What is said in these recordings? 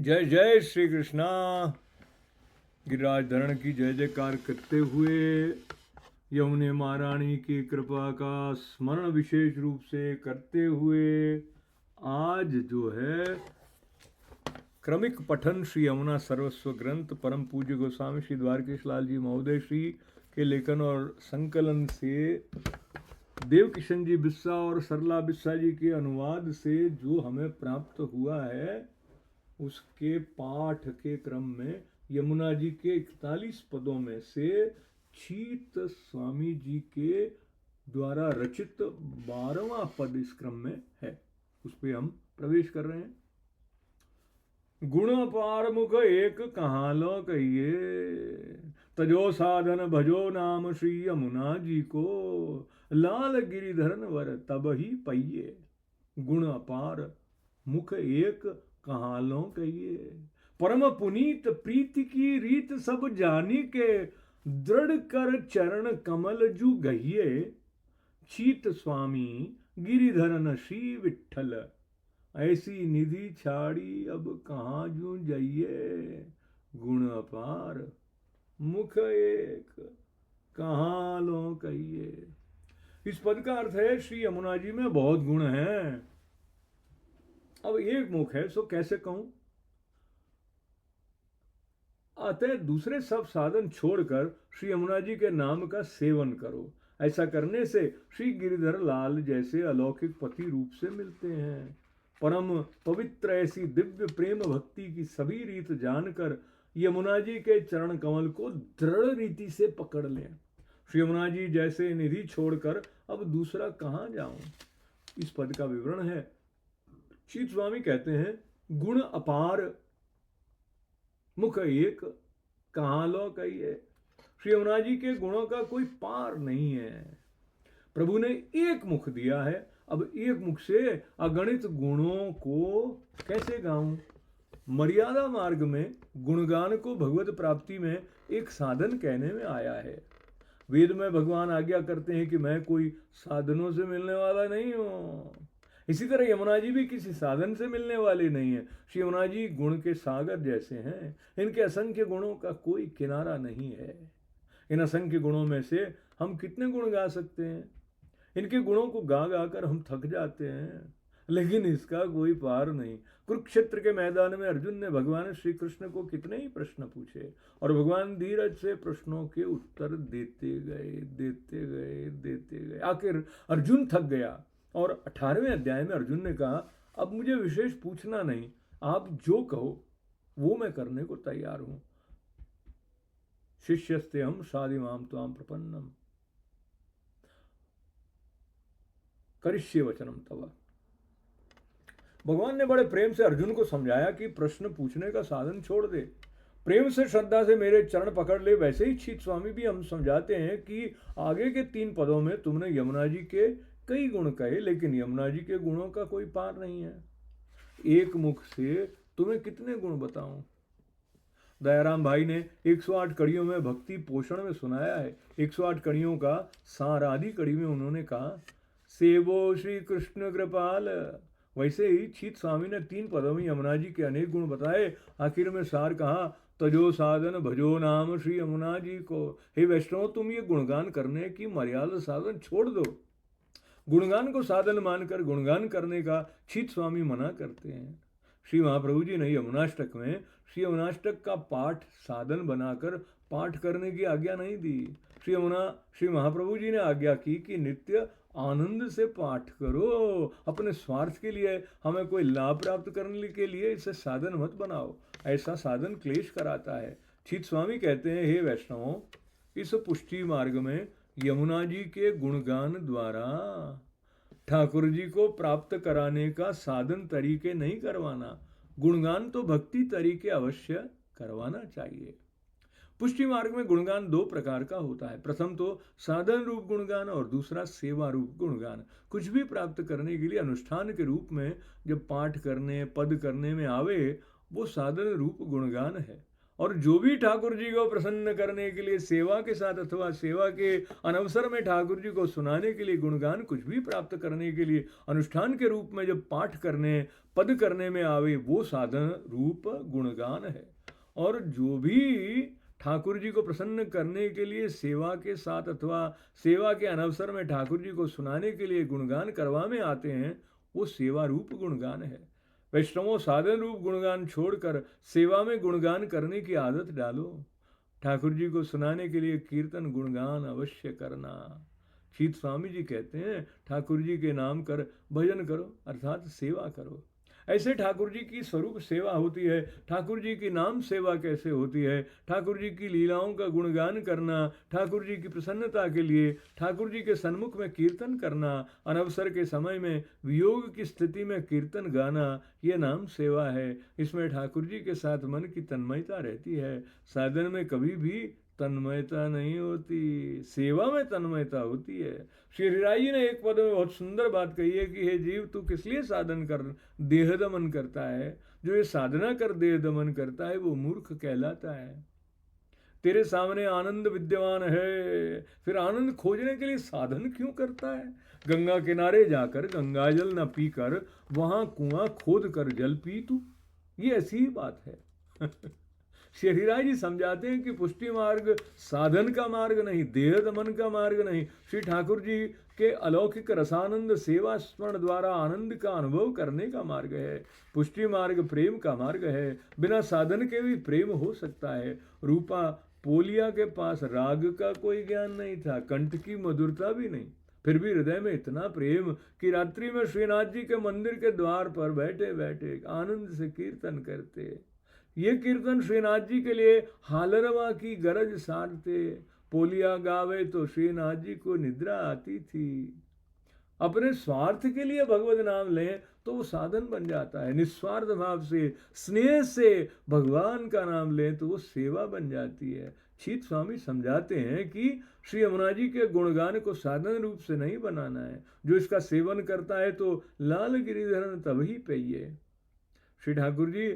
जय जय श्री कृष्णा। गिरिराज धरण की जय जयकार करते हुए यमुने महारानी की कृपा का स्मरण विशेष रूप से करते हुए आज जो है क्रमिक पठन श्री यमुना सर्वस्व ग्रंथ परम पूज्य गोस्वामी श्री द्वारकेश लाल जी महोदय श्री के लेखन और संकलन से देव किशन जी बिस्सा और सरला बिस्सा जी के अनुवाद से जो हमें प्राप्त हुआ है उसके पाठ के क्रम में यमुना जी के 41 पदों में से छीत स्वामी जी के द्वारा रचित 12वां पद इस क्रम में है, उस पे हम प्रवेश कर रहे हैं। गुण अपार मुख एक कहाँ लो कहिए, तजो साधन भजो नाम श्री यमुना जी को, लाल गिरिधरन वर तब ही पहिए। गुण अपार मुख एक कहाँ लो कहिए, परम पुनीत प्रीति की रीत सब जानी के, दृढ़ कर चरण कमल जू गहिए। छीत स्वामी गिरिधरन श्री विठ्ठल, ऐसी निधि छाड़ी अब कहाँ जू जाइए। गुण अपार मुख एक कहाँ लो कहिए। इस पद का अर्थ है श्री यमुना जी में बहुत गुण हैं, अब एक मुख है सो कैसे कहूं। अतः दूसरे सब साधन छोड़कर श्री यमुना जी के नाम का सेवन करो। ऐसा करने से श्री गिरिधर लाल जैसे अलौकिक पति रूप से मिलते हैं। परम पवित्र ऐसी दिव्य प्रेम भक्ति की सभी रीत जानकर यमुना जी के चरण कमल को दृढ़ रीति से पकड़ लें। श्री यमुना जी जैसे निधि छोड़कर अब दूसरा कहाँ जाऊं। इस पद का विवरण है। छीत स्वामी कहते हैं गुण अपार मुख एक कहाँ लो कहिए। श्री यमुना जी के गुणों का कोई पार नहीं है। प्रभु ने एक मुख दिया है, अब एक मुख से अगणित गुणों को कैसे गाऊं। मर्यादा मार्ग में गुणगान को भगवत प्राप्ति में एक साधन कहने में आया है। वेद में भगवान आज्ञा करते हैं कि मैं कोई साधनों से मिलने वाला नहीं हूं। इसी तरह यमुना जी भी किसी साधन से मिलने वाले नहीं है। श्री यमुना जी गुण के सागर जैसे हैं, इनके असंख्य गुणों का कोई किनारा नहीं है। इन असंख्य गुणों में से हम कितने गुण गा सकते हैं। इनके गुणों को गा गा कर हम थक जाते हैं, लेकिन इसका कोई पार नहीं। कुरुक्षेत्र के मैदान में अर्जुन ने भगवान श्री कृष्ण को कितने ही प्रश्न पूछे और भगवान धीरज से प्रश्नों के उत्तर देते गए। आखिर अर्जुन थक गया और 18वें अध्याय में अर्जुन ने कहा अब मुझे विशेष पूछना नहीं, आप जो कहो वो मैं करने को तैयार हूं। शिष्यस्ते हम साधिमाम त्वाम प्रपन्नम करिष्ये वचनम तव। भगवान ने बड़े प्रेम से अर्जुन को समझाया कि प्रश्न पूछने का साधन छोड़ दे, प्रेम से श्रद्धा से मेरे चरण पकड़ ले। वैसे ही छीत स्वामी भी हम समझाते हैं कि आगे के 3 पदों में तुमने यमुना जी के कई गुण कहे, लेकिन यमुना जी के गुणों का कोई पार नहीं है। एक मुख से तुम्हें कितने गुण बताऊं। दयाराम भाई ने 108 कड़ियों में भक्ति पोषण में सुनाया है। 108 कड़ियों का सार आदि कड़ी में उन्होंने कहा सेवो श्री कृष्ण कृपाल। वैसे ही छीत स्वामी ने 3 पदों में यमुना जी के अनेक गुण बताए। आखिर में सार कहा तजो साधन भजो नाम श्री यमुना जी को। हे वैष्णव, तुम ये गुणगान करने की मर्यादा साधन छोड़ दो। गुणगान को साधन मानकर गुणगान करने का छीत स्वामी मना करते हैं। श्री महाप्रभु जी ने यमुनाष्टक में श्री यमुनाष्टक का पाठ साधन बनाकर पाठ करने की आज्ञा नहीं दी। श्री महाप्रभु जी ने आज्ञा की कि नित्य आनंद से पाठ करो, अपने स्वार्थ के लिए, हमें कोई लाभ प्राप्त करने के लिए इसे साधन मत बनाओ। ऐसा साधन क्लेश कराता है। छीत स्वामी कहते हैं हे वैष्णवों, इस पुष्टि मार्ग में यमुना जी के गुणगान द्वारा ठाकुर जी को प्राप्त कराने का साधन तरीके नहीं करवाना, गुणगान तो भक्ति तरीके अवश्य करवाना चाहिए। पुष्टि मार्ग में गुणगान 2 प्रकार का होता है। प्रथम तो साधन रूप गुणगान और दूसरा सेवा रूप गुणगान। कुछ भी प्राप्त करने के लिए अनुष्ठान के रूप में जब पाठ करने पद करने में आवे, वो साधन रूप गुणगान है। और जो भी ठाकुर जी को प्रसन्न करने के लिए सेवा के साथ अथवा सेवा के अनवसर में ठाकुर जी को सुनाने के लिए गुणगान कुछ भी प्राप्त करने के लिए अनुष्ठान के रूप में जब पाठ करने पद करने में आवे, वो साधन रूप गुणगान है। और जो भी ठाकुर जी को प्रसन्न करने के लिए सेवा के साथ अथवा सेवा के अनवसर में ठाकुर जी को सुनाने के लिए गुणगान करवा में आते हैं, वो सेवा रूप गुणगान है। वैष्णवों, साधन रूप गुणगान छोड़कर सेवा में गुणगान करने की आदत डालो। ठाकुर जी को सुनाने के लिए कीर्तन गुणगान अवश्य करना। शीत स्वामी जी कहते हैं, ठाकुर जी के नाम कर भजन करो, अर्थात सेवा करो। ऐसे ठाकुर जी की स्वरूप सेवा होती है। ठाकुर जी की नाम सेवा कैसे होती है? ठाकुर जी की लीलाओं का गुणगान करना, ठाकुर जी की प्रसन्नता के लिए ठाकुर जी के सन्मुख में कीर्तन करना, अनवसर के समय में वियोग की स्थिति में कीर्तन गाना, ये नाम सेवा है। इसमें ठाकुर जी के साथ मन की तन्मयता रहती है। साधन में कभी भी तन्मयता नहीं होती, सेवा में तन्मयता होती है। श्री हरिराय जी ने एक पद में बहुत सुंदर बात कही है कि हे जीव, तू किस लिए साधन कर देह दमन करता है? जो ये साधना कर देह दमन करता है वो मूर्ख कहलाता है। तेरे सामने आनंद विद्यमान है, फिर आनंद खोजने के लिए साधन क्यों करता है? गंगा किनारे जाकर गंगा जल न पीकर वहां कुआं खोद कर जल पी तू, ये ऐसी ही बात है। श्री हरिराय जी समझाते हैं कि पुष्टि मार्ग साधन का मार्ग नहीं, देह दमन का मार्ग नहीं। श्री ठाकुर जी के अलौकिक रसानंद सेवा स्मरण द्वारा आनंद का अनुभव करने का मार्ग है। पुष्टि मार्ग प्रेम का मार्ग है। बिना साधन के भी प्रेम हो सकता है। रूपा पोलिया के पास राग का कोई ज्ञान नहीं था, कंठ की मधुरता भी नहीं, फिर भी हृदय में इतना प्रेम कि रात्रि में श्रीनाथ जी के मंदिर के द्वार पर बैठे बैठे आनंद से कीर्तन करते। ये कीर्तन श्रीनाथ जी के लिए हालरवा की गरज सारते। पोलिया गावे तो श्रीनाथ जी को निद्रा आती थी। अपने स्वार्थ के लिए भगवत नाम लें तो वो साधन बन जाता है। निस्वार्थ भाव से स्नेह से भगवान का नाम लें तो वो सेवा बन जाती है। शीत स्वामी समझाते हैं कि श्री यमुना जी के गुणगान को साधन रूप से नहीं बनाना है। जो इसका सेवन करता है तो लाल गिरिधरन तभी पेये। श्री ठाकुर जी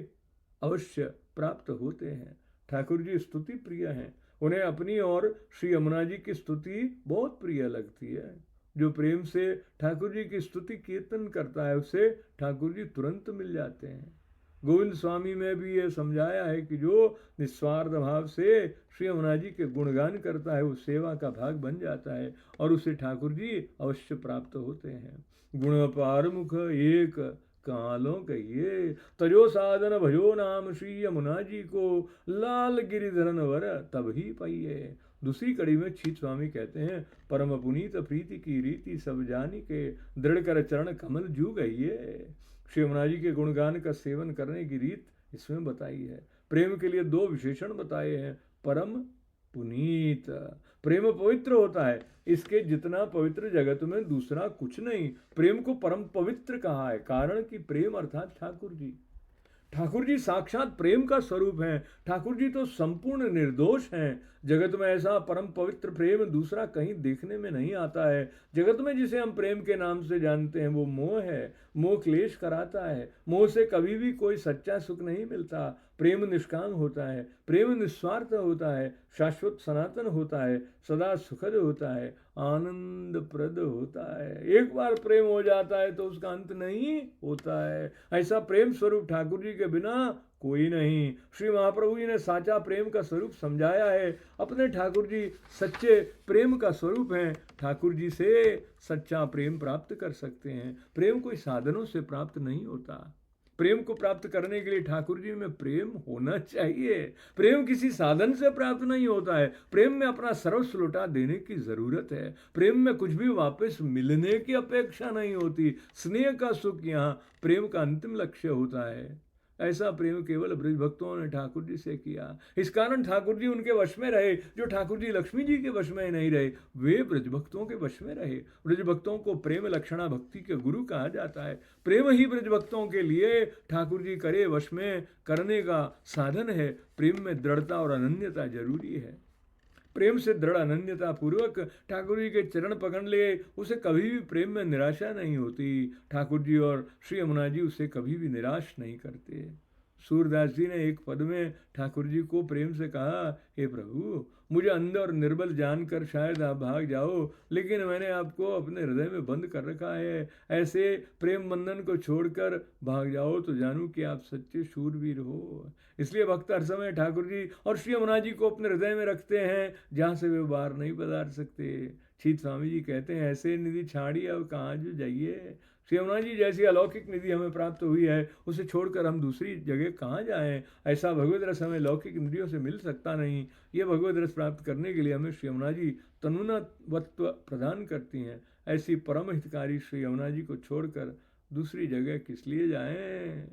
अवश्य प्राप्त होते हैं। ठाकुर जी स्तुति प्रिय हैं। उन्हें अपनी और श्री यमुना जी की स्तुति बहुत प्रिय लगती है। जो प्रेम से ठाकुर जी की स्तुति कीर्तन करता है उसे ठाकुर जी तुरंत मिल जाते हैं। गोविंद स्वामी में भी यह समझाया है कि जो निस्वार्थ भाव से श्री यमुना जी के गुणगान करता है वो सेवा का भाग बन जाता है और उसे ठाकुर जी अवश्य प्राप्त होते हैं। गुण पार मुख एक कालों कहिए, तजो साधन भजो नाम श्री यमुना जी को, लाल गिरिधरन वर तभी पाइये। दूसरी कड़ी में शीत स्वामी कहते हैं, परम पुनीत प्रीति की रीति सब जानी के, दृढ़ कर चरण कमल जू गइये। श्री यमुना जी के गुणगान का सेवन करने की रीत इसमें बताई है। प्रेम के लिए दो विशेषण बताए हैं, परम पुनीत। प्रेम पवित्र होता है, इसके जितना पवित्र जगत में दूसरा कुछ नहीं। प्रेम को परम पवित्र कहा है, कारण कि प्रेम अर्थात ठाकुर जी। ठाकुर जी साक्षात प्रेम का स्वरूप हैं। ठाकुर जी तो संपूर्ण निर्दोष हैं। जगत में ऐसा परम पवित्र प्रेम दूसरा कहीं देखने में नहीं आता है। जगत में जिसे हम प्रेम के नाम से जानते हैं वो मोह है। मोह क्लेश कराता है। मोह से कभी भी कोई सच्चा सुख नहीं मिलता। प्रेम निष्काम होता है, प्रेम निस्वार्थ होता है, शाश्वत सनातन होता है, सदा सुखद होता है, आनंद प्रद होता है। एक बार प्रेम हो जाता है तो उसका अंत नहीं होता है। ऐसा प्रेम स्वरूप ठाकुर जी के बिना कोई नहीं। श्री महाप्रभु जी ने साचा प्रेम का स्वरूप समझाया है। अपने ठाकुर जी सच्चे प्रेम का स्वरूप हैं। ठाकुर जी से सच्चा प्रेम प्राप्त कर सकते हैं। प्रेम कोई साधनों से प्राप्त नहीं होता। प्रेम को प्राप्त करने के लिए ठाकुर जी में प्रेम होना चाहिए। प्रेम किसी साधन से प्राप्त नहीं होता है। प्रेम में अपना सर्वस्व लौटा देने की जरूरत है। प्रेम में कुछ भी वापस मिलने की अपेक्षा नहीं होती। स्नेह का सुख यहाँ प्रेम का अंतिम लक्ष्य होता है। ऐसा प्रेम केवल ब्रज भक्तों ने ठाकुर जी से किया। इस कारण ठाकुर जी उनके वश में रहे। जो ठाकुर जी लक्ष्मी जी के वश में नहीं रहे वे ब्रज भक्तों के वश में रहे। ब्रज भक्तों को प्रेम लक्षणा भक्ति के गुरु कहा जाता है। प्रेम ही ब्रज भक्तों के लिए ठाकुर जी करे वश में करने का साधन है। प्रेम में दृढ़ता और अनन्यता जरूरी है। प्रेम से दृढ़ अनन्यता पूर्वक ठाकुर जी के चरण पकड़ ले, उसे कभी भी प्रेम में निराशा नहीं होती। ठाकुर जी और श्री यमुना जी उसे कभी भी निराश नहीं करते। सूरदास जी ने एक पद में ठाकुर जी को प्रेम से कहा, हे प्रभु, मुझे अंध और निर्बल जानकर शायद आप भाग जाओ, लेकिन मैंने आपको अपने हृदय में बंद कर रखा है। ऐसे प्रेम बंधन को छोड़कर भाग जाओ तो जानूं कि आप सच्चे शूरवीर हो। इसलिए भक्त हर समय ठाकुर जी और श्री यमुना जी को अपने हृदय में रखते हैं, जहाँ से वे बाहर नहीं पधार सकते। शीत स्वामी जी कहते हैं, ऐसे निधि छाड़ी अब कहाँ जो जाइए। श्री यमुना जी जैसी अलौकिक निधि हमें प्राप्त हुई है, उसे छोड़कर हम दूसरी जगह कहाँ जाएं। ऐसा भगवत रस हमें लौकिक निधियों से मिल सकता नहीं। ये भगवत रस प्राप्त करने के लिए हमें श्री यमुना जी तनुनावत्व प्रदान करती हैं। ऐसी परम हितकारी श्री यमुना जी को छोड़कर दूसरी जगह किस लिए जाएं।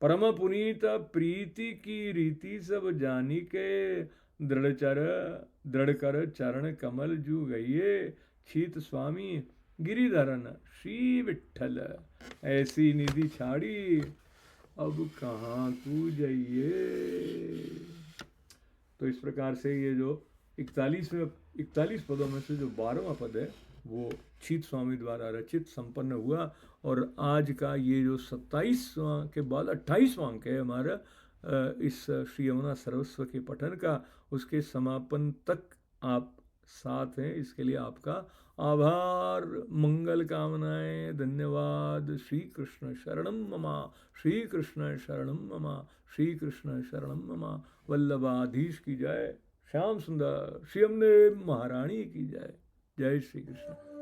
परम पुनीत प्रीति की रीति सब जानी के, दृढ़ कर चरण कमल जू गइए। शीत स्वामी गिरिधरन श्री विठल, ऐसी निधि छाड़ी अब कहाँ तू जाइए। तो इस प्रकार से ये जो 41 पदों में से जो 12वां पद है वो शीत स्वामी द्वारा रचित संपन्न हुआ। और आज का ये जो 27वां के बाद 28वां अंक है हमारा इस श्री यमुना सर्वस्व के पठन का, उसके समापन तक आप साथ हैं, इसके लिए आपका आभार, मंगल कामनाएं, धन्यवाद। श्री कृष्ण शरणम ममा, श्री कृष्ण शरणम ममा, श्री कृष्ण शरणम ममा। वल्लभाधीश की जय, श्याम सुंदर श्री अम्बे महारानी की जय। जय श्री कृष्ण।